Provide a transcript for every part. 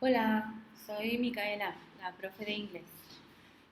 Hola, soy Micaela, la profe de inglés.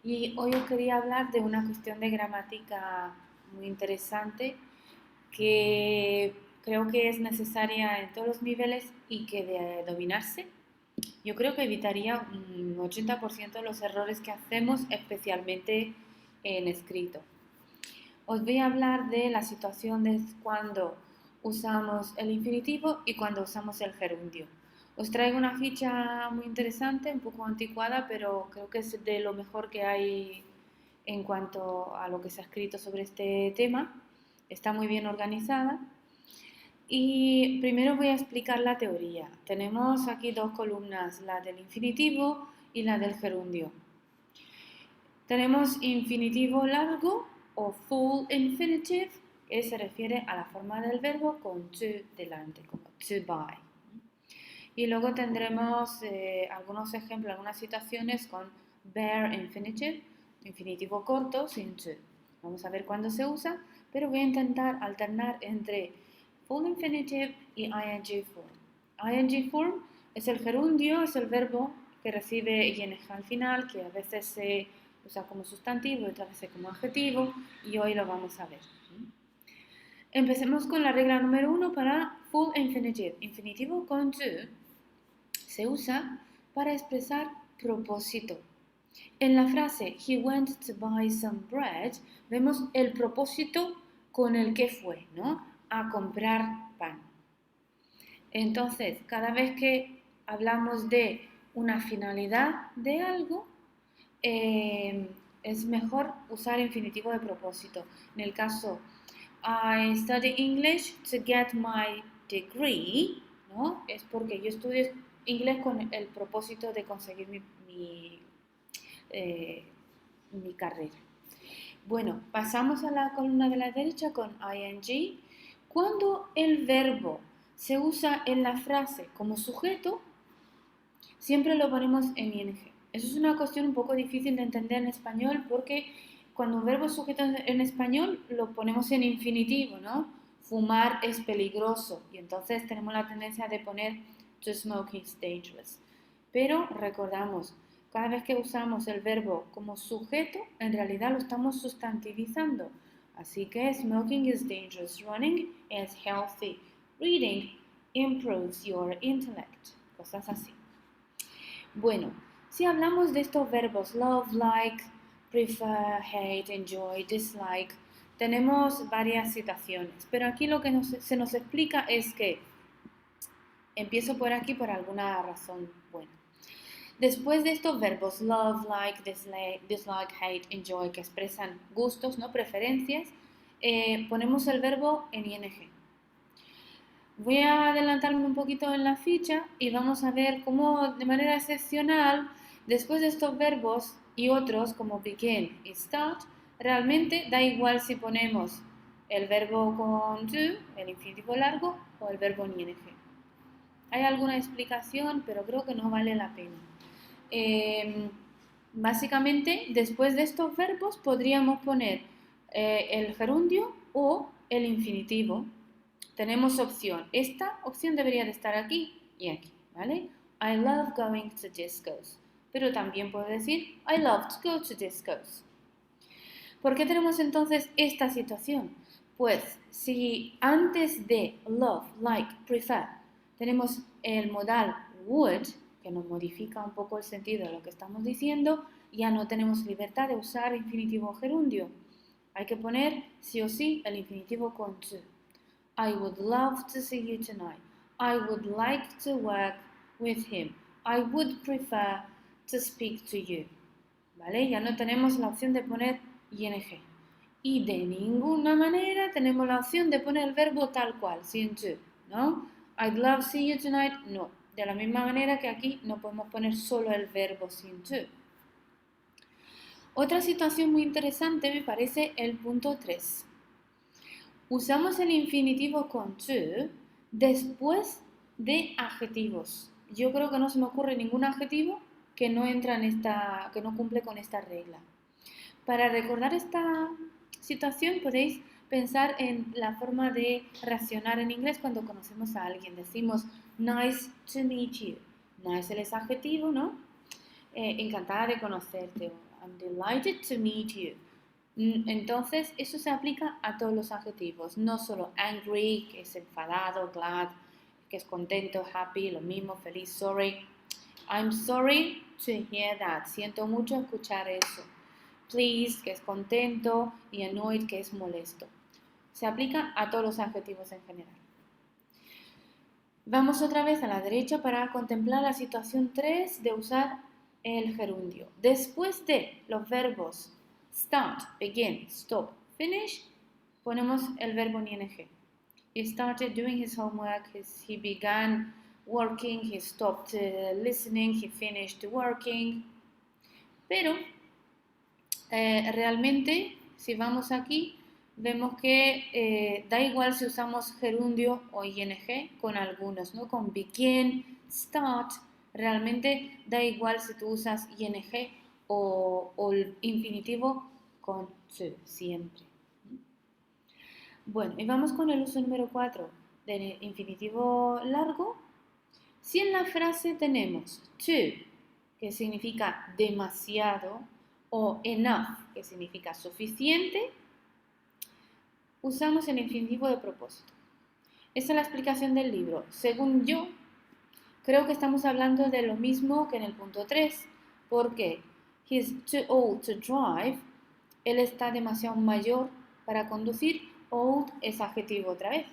Y hoy os quería hablar de una cuestión de gramática muy interesante que creo que es necesaria en todos los niveles y que de dominarse, yo creo que evitaría un 80% de los errores que hacemos, especialmente en escrito. Os voy a hablar de la situación de cuando usamos el infinitivo y cuando usamos el gerundio. Os traigo una ficha muy interesante, un poco anticuada, pero creo que es de lo mejor que hay en cuanto a lo que se ha escrito sobre este tema. Está muy bien organizada. Y primero voy a explicar la teoría. Tenemos aquí dos columnas, la del infinitivo y la del gerundio. Tenemos infinitivo largo o full infinitive, que se refiere a la forma del verbo con to delante, como to buy. Y luego tendremos algunos ejemplos, algunas situaciones con bare infinitive, infinitivo corto, sin to. Vamos a ver cuándo se usa, pero voy a intentar alternar entre full infinitive y ing form. Ing form es el gerundio, es el verbo que recibe ing al final, que a veces se usa como sustantivo y otras veces como adjetivo, y hoy lo vamos a ver. Empecemos con la regla número 1 para full infinitive. Infinitivo con to se usa para expresar propósito. En la frase he went to buy some bread, vemos el propósito con el que fue, ¿no? A comprar pan. Entonces, cada vez que hablamos de una finalidad de algo, es mejor usar infinitivo de propósito. En el caso, I study English to get my degree, ¿no? Es porque yo estudio inglés con el propósito de conseguir eh, mi carrera. Bueno, pasamos a la columna de la derecha con ing. Cuando el verbo se usa en la frase como sujeto, siempre lo ponemos en ing. Eso es una cuestión un poco difícil de entender en español porque cuando un verbo es sujeto en español lo ponemos en infinitivo, ¿no? Fumar es peligroso y entonces tenemos la tendencia de poner to smoke is dangerous. Pero recordamos, cada vez que usamos el verbo como sujeto, en realidad lo estamos sustantivizando. Así que smoking is dangerous, running is healthy, reading improves your intellect, cosas así. Bueno, si hablamos de estos verbos love, like, prefer, hate, enjoy, dislike, tenemos varias situaciones, pero aquí lo que se nos explica es que empiezo por aquí por alguna razón buena. Después de estos verbos love, like, dislike, hate, enjoy, que expresan gustos, ¿no? Preferencias, ponemos el verbo en ing. Voy a adelantarme un poquito en la ficha y vamos a ver cómo de manera excepcional, después de estos verbos y otros como begin y start, realmente da igual si ponemos el verbo con to, el infinitivo largo, o el verbo en ing. Hay alguna explicación, pero creo que no vale la pena. Básicamente, después de estos verbos podríamos poner el gerundio o el infinitivo. Tenemos opción. Esta opción debería de estar aquí y aquí, ¿vale? I love going to discos. Pero también puedo decir I love to go to discos. ¿Por qué tenemos entonces esta situación? Pues si antes de love, like, prefer tenemos el modal would, que nos modifica un poco el sentido de lo que estamos diciendo, ya no tenemos libertad de usar infinitivo o gerundio. Hay que poner sí o sí el infinitivo con to. I would love to see you tonight. I would like to work with him. I would prefer to speak to you. ¿Vale? Ya no tenemos la opción de poner ing. Y de ninguna manera tenemos la opción de poner el verbo tal cual, sin to, ¿no? I'd love to see you tonight, no. De la misma manera que aquí no podemos poner solo el verbo sin to. Otra situación muy interesante me parece el punto 3. Usamos el infinitivo con to después de adjetivos. Yo creo que no se me ocurre ningún adjetivo que no entra en que no cumple con esta regla. Para recordar esta situación podéis pensar en la forma de reaccionar en inglés cuando conocemos a alguien. Decimos nice to meet you, Nice es adjetivo, ¿no? Encantada de conocerte. I'm delighted to meet you. Entonces, eso se aplica a todos los adjetivos, no solo angry, que es enfadado, glad, que es contento, happy, lo mismo, feliz, sorry. I'm sorry to hear that. Siento mucho escuchar eso. Pleased, que es contento, y annoyed, que es molesto. Se aplica a todos los adjetivos en general. Vamos otra vez a la derecha para contemplar la situación 3 de usar el gerundio. Después de los verbos start, begin, stop, finish, ponemos el verbo en ing. He started doing his homework, he began working, he stopped listening, he finished working. Pero realmente, si vamos aquí, vemos que da igual si usamos gerundio o ing con algunos, ¿no? Con begin, start, realmente da igual si tú usas ing o el infinitivo con to, siempre. Bueno, y vamos con el uso número 4 del infinitivo largo. Si en la frase tenemos to, que significa demasiado, o enough, que significa suficiente, usamos el infinitivo de propósito. Esa es la explicación del libro. Según yo, creo que estamos hablando de lo mismo que en el punto 3, porque he's too old to drive, él está demasiado mayor para conducir, old es adjetivo otra vez.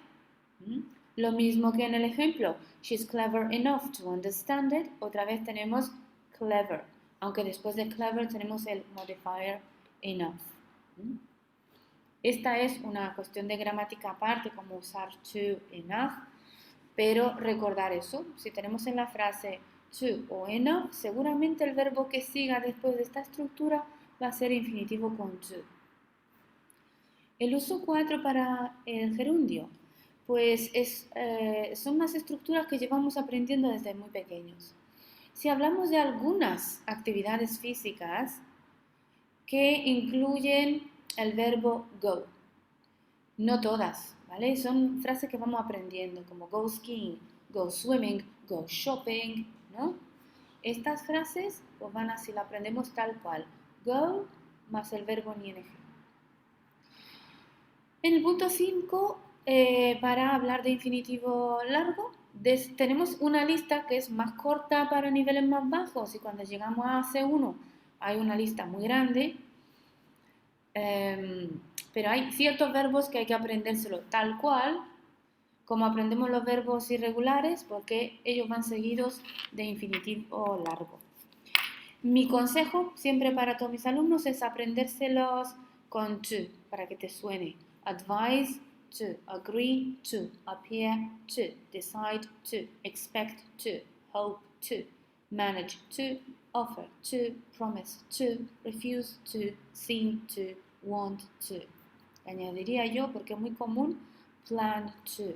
Lo mismo que en el ejemplo, she's clever enough to understand it, otra vez tenemos clever, aunque después de clever tenemos el modifier enough. Esta es una cuestión de gramática aparte, como usar to, enough, pero recordar eso, si tenemos en la frase to o enough, seguramente el verbo que siga después de esta estructura va a ser infinitivo con to. El uso 4 para el gerundio, pues son unas estructuras que llevamos aprendiendo desde muy pequeños. Si hablamos de algunas actividades físicas que incluyen el verbo go, no todas, ¿vale? Son frases que vamos aprendiendo, como go skiing, go swimming, go shopping, ¿no? Estas frases pues van así, la aprendemos tal cual, go más el verbo en ing. En el punto 5, para hablar de infinitivo largo, tenemos una lista que es más corta para niveles más bajos y cuando llegamos a C1 hay una lista muy grande, pero hay ciertos verbos que hay que aprendérselo tal cual, como aprendemos los verbos irregulares, porque ellos van seguidos de infinitivo largo. Mi consejo siempre para todos mis alumnos es aprendérselos con to, para que te suene. Advise to, agree to, appear to, decide to, expect to, hope to, manage to, offer to, promise to, refuse to, seem to, want to. Añadiría yo, porque es muy común, plan to.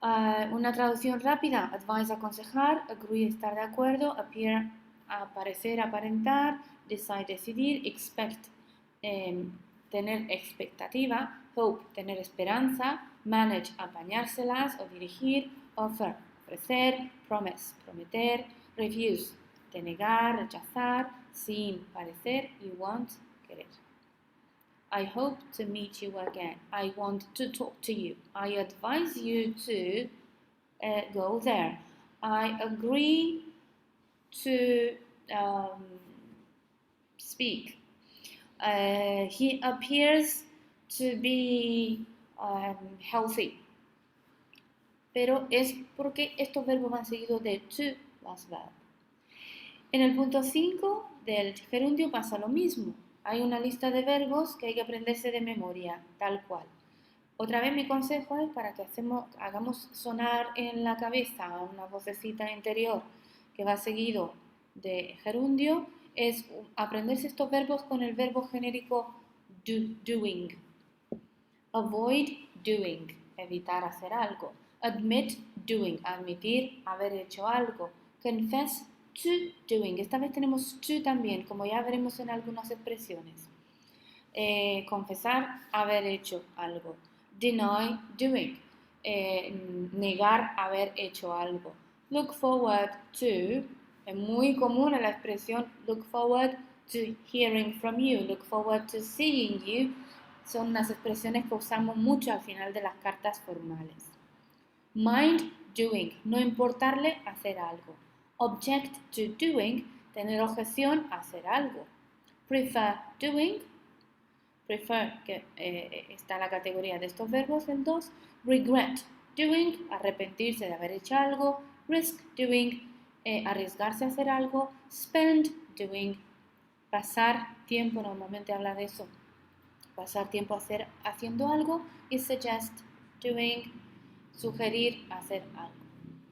Una traducción rápida, advise, aconsejar, agree, estar de acuerdo, appear, aparecer, aparentar, decide, decidir, expect, tener expectativa, hope, tener esperanza, manage, apañárselas o dirigir, offer, ofrecer, promise, prometer, refuse, denegar, rechazar, seem, parecer y want, querer. I hope to meet you again. I want to talk to you. I advise you to go there. I agree to speak. He appears to be healthy. Pero es porque estos verbos van seguidos de to plus verb. En el punto 5 del gerundio pasa lo mismo. Hay una lista de verbos que hay que aprenderse de memoria, tal cual. Otra vez mi consejo es para que hagamos sonar en la cabeza una vocecita interior que va seguido de gerundio, es aprenderse estos verbos con el verbo genérico doing. Avoid doing, evitar hacer algo. Admit doing, admitir haber hecho algo. Confess to doing. Esta vez tenemos to también, como ya veremos en algunas expresiones. Confesar haber hecho algo. Deny doing. Negar haber hecho algo. Look forward to, es muy común la expresión look forward to hearing from you, look forward to seeing you. Son unas expresiones que usamos mucho al final de las cartas formales. Mind doing, no importarle hacer algo. Object to doing, tener objeción a hacer algo. Prefer doing, prefer, que está en la categoría de estos verbos, el 2. Regret doing, arrepentirse de haber hecho algo. Risk doing, arriesgarse a hacer algo. Spend doing, pasar tiempo, normalmente habla de eso, pasar tiempo haciendo algo. Y suggest doing, sugerir hacer algo.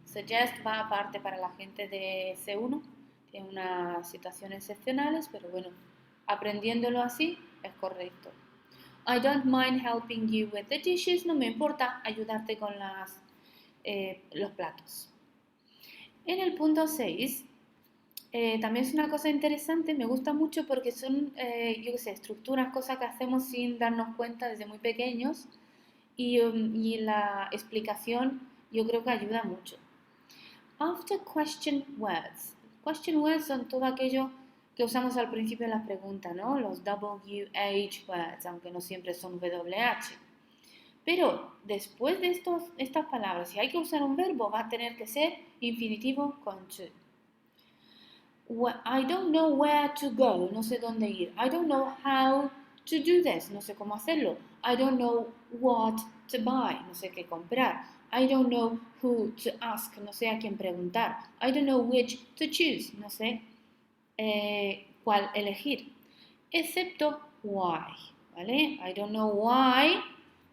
Suggest va aparte para la gente de C1, tiene unas situaciones excepcionales, pero bueno, aprendiéndolo así es correcto. I don't mind helping you with the dishes, no me importa ayudarte con los platos. En el punto 6, también es una cosa interesante, me gusta mucho porque son, yo qué sé, estructuras, cosas que hacemos sin darnos cuenta desde muy pequeños y la explicación yo creo que ayuda mucho. After question words. Question words son todo aquello que usamos al principio de la pregunta, ¿no? Los WH words, aunque no siempre son WH. Pero después de estas palabras, si hay que usar un verbo, va a tener que ser infinitivo con to. I don't know where to go, no sé dónde ir. I don't know how to do this, no sé cómo hacerlo. I don't know what to buy, no sé qué comprar. I don't know who to ask, no sé a quién preguntar. I don't know which to choose, no sé cuál elegir. Excepto why, ¿vale? I don't know why.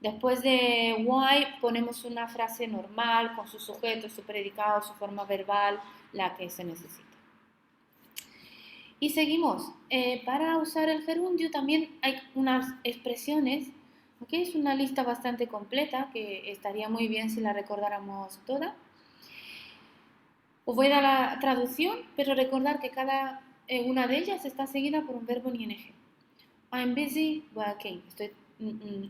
Después de why ponemos una frase normal con su sujeto, su predicado, su forma verbal, la que se necesita. Y seguimos. Para usar el gerundio también hay unas expresiones, ¿okay? Es una lista bastante completa que estaría muy bien si la recordáramos toda. Os voy a dar la traducción, pero recordar que cada una de ellas está seguida por un verbo en ing. I'm busy working.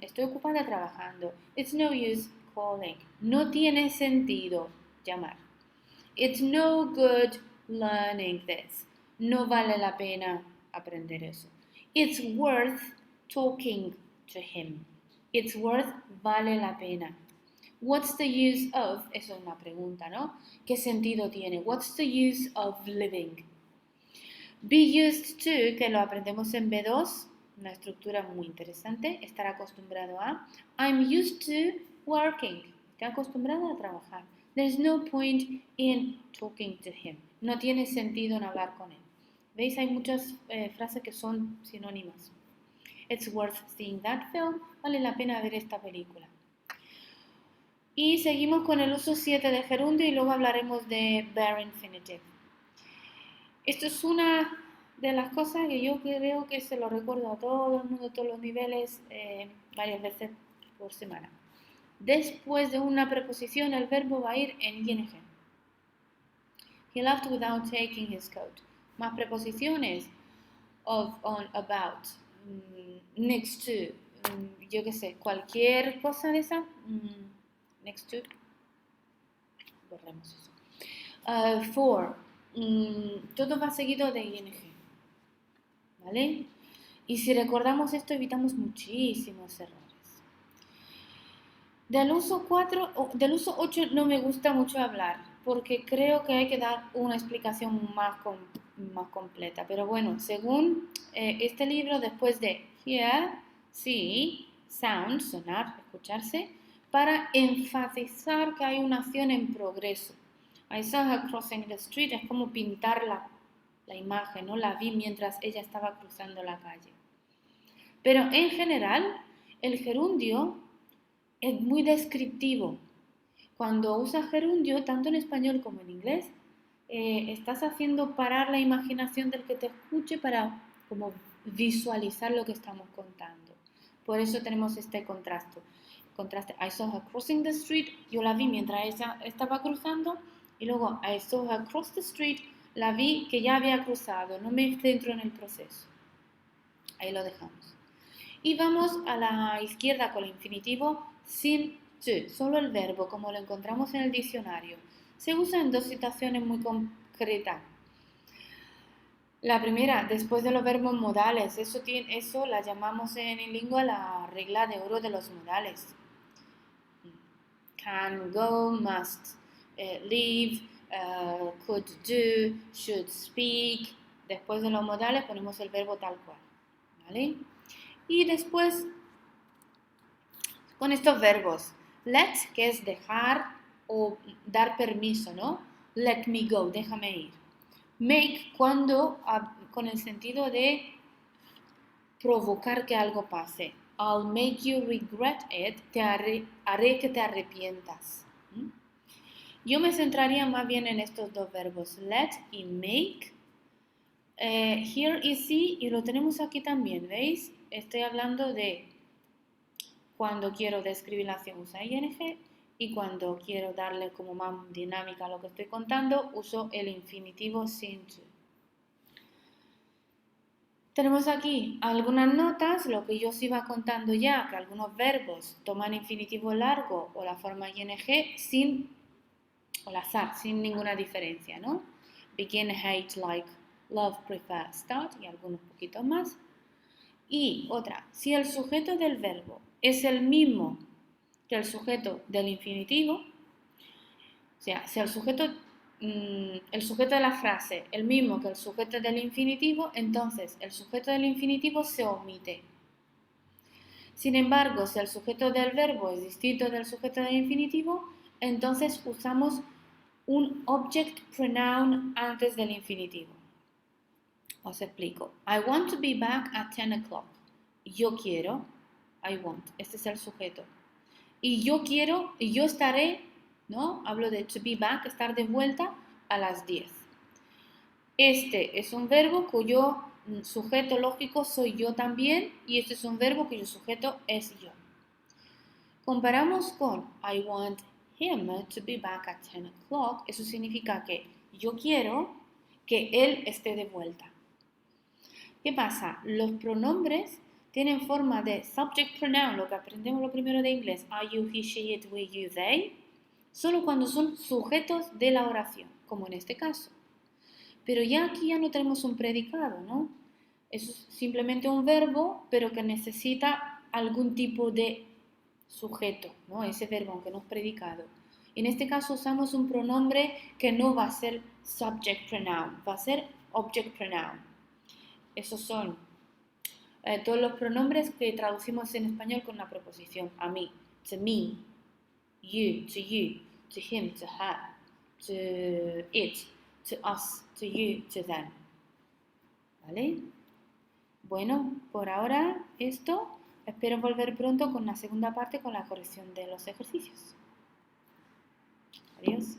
Estoy ocupada trabajando. It's no use calling. No tiene sentido llamar. It's no good learning this. No vale la pena aprender eso. It's worth talking to him. It's worth, vale la pena. What's the use of? Eso es una pregunta, ¿no? ¿Qué sentido tiene? What's the use of living? Be used to, que lo aprendemos en B2, una estructura muy interesante. Estar acostumbrado a. I'm used to working. Estoy acostumbrado a trabajar. There's no point in talking to him. No tiene sentido en hablar con él. ¿Veis? Hay muchas frases que son sinónimas. It's worth seeing that film. Vale la pena ver esta película. Y seguimos con el uso 7 de gerundio y luego hablaremos de bare infinitive. Esto es una de las cosas que yo creo que se lo recuerdo a todo el mundo, a todos los niveles, varias veces por semana. Después de una preposición, el verbo va a ir en ing. He left without taking his coat. Más preposiciones. Of, on, about, next to, yo qué sé, cualquier cosa de esa. Next to. Borremos eso. For. Todo va seguido de ing. ¿Vale? Y si recordamos esto, evitamos muchísimos errores. Del uso 8 no me gusta mucho hablar, porque creo que hay que dar una explicación más completa. Pero bueno, según este libro, después de hear, see, sound, sonar, escucharse, para enfatizar que hay una acción en progreso. I saw her crossing the street, es como pintar la imagen, ¿no? La vi mientras ella estaba cruzando la calle. Pero en general, el gerundio es muy descriptivo. Cuando usas gerundio, tanto en español como en inglés, estás haciendo parar la imaginación del que te escuche para como visualizar lo que estamos contando. Por eso tenemos este contraste. I saw her crossing the street, yo la vi mientras ella estaba cruzando, y luego I saw her cross the street, la vi que ya había cruzado, no me centro en el proceso. Ahí lo dejamos. Y vamos a la izquierda con el infinitivo sin to, solo el verbo, como lo encontramos en el diccionario. se usa en dos situaciones muy concretas. La primera, después de los verbos modales, eso la llamamos en lengua la regla de oro de los modales. Can, go, must, leave, could do, should speak. Después de los modales ponemos el verbo tal cual, ¿vale? Y después, con estos verbos, let, que es dejar o dar permiso, ¿no? Let me go, déjame ir. Make, con el sentido de provocar que algo pase. I'll make you regret it, haré que te arrepientas. Yo me centraría más bien en estos dos verbos, let y make. Here y see, y lo tenemos aquí también, ¿veis? Estoy hablando de cuando quiero describir la acción usa ing y cuando quiero darle como más dinámica a lo que estoy contando uso el infinitivo sin to. Tenemos aquí algunas notas, lo que yo os iba contando ya, que algunos verbos toman infinitivo largo o la forma ing al azar, sin ninguna diferencia, ¿no? Begin, hate, like, love, prefer, start y algunos poquitos más. Y otra, si el sujeto del verbo es el mismo que el sujeto del infinitivo, o sea, si el sujeto de la frase el mismo que el sujeto del infinitivo, entonces el sujeto del infinitivo se omite. Sin embargo, si el sujeto del verbo es distinto del sujeto del infinitivo, entonces usamos un object pronoun antes del infinitivo. Os explico. I want to be back at 10 o'clock. Yo quiero, I want, este es el sujeto. Y yo quiero, y yo estaré, ¿no? Hablo de to be back, estar de vuelta a las 10. Este es un verbo cuyo sujeto lógico soy yo también, y este es un verbo cuyo sujeto es yo. Comparamos con I want him to be back at 10 o'clock. Eso significa que yo quiero que él esté de vuelta. ¿Qué pasa? Los pronombres tienen forma de subject pronoun, lo que aprendemos lo primero de inglés, are you, he, she, it, we, you, they, solo cuando son sujetos de la oración, como en este caso. Pero ya aquí ya no tenemos un predicado, ¿no? Eso es simplemente un verbo, pero que necesita algún tipo de sujeto, ¿no? Ese verbo, aunque no es predicado. En este caso usamos un pronombre que no va a ser subject pronoun, va a ser object pronoun. Esos son todos los pronombres que traducimos en español con la preposición a mí, to me, you, to him, to her, to it, to us, to you, to them. ¿Vale? Bueno, por ahora esto. Espero volver pronto con la segunda parte con la corrección de los ejercicios. Adiós.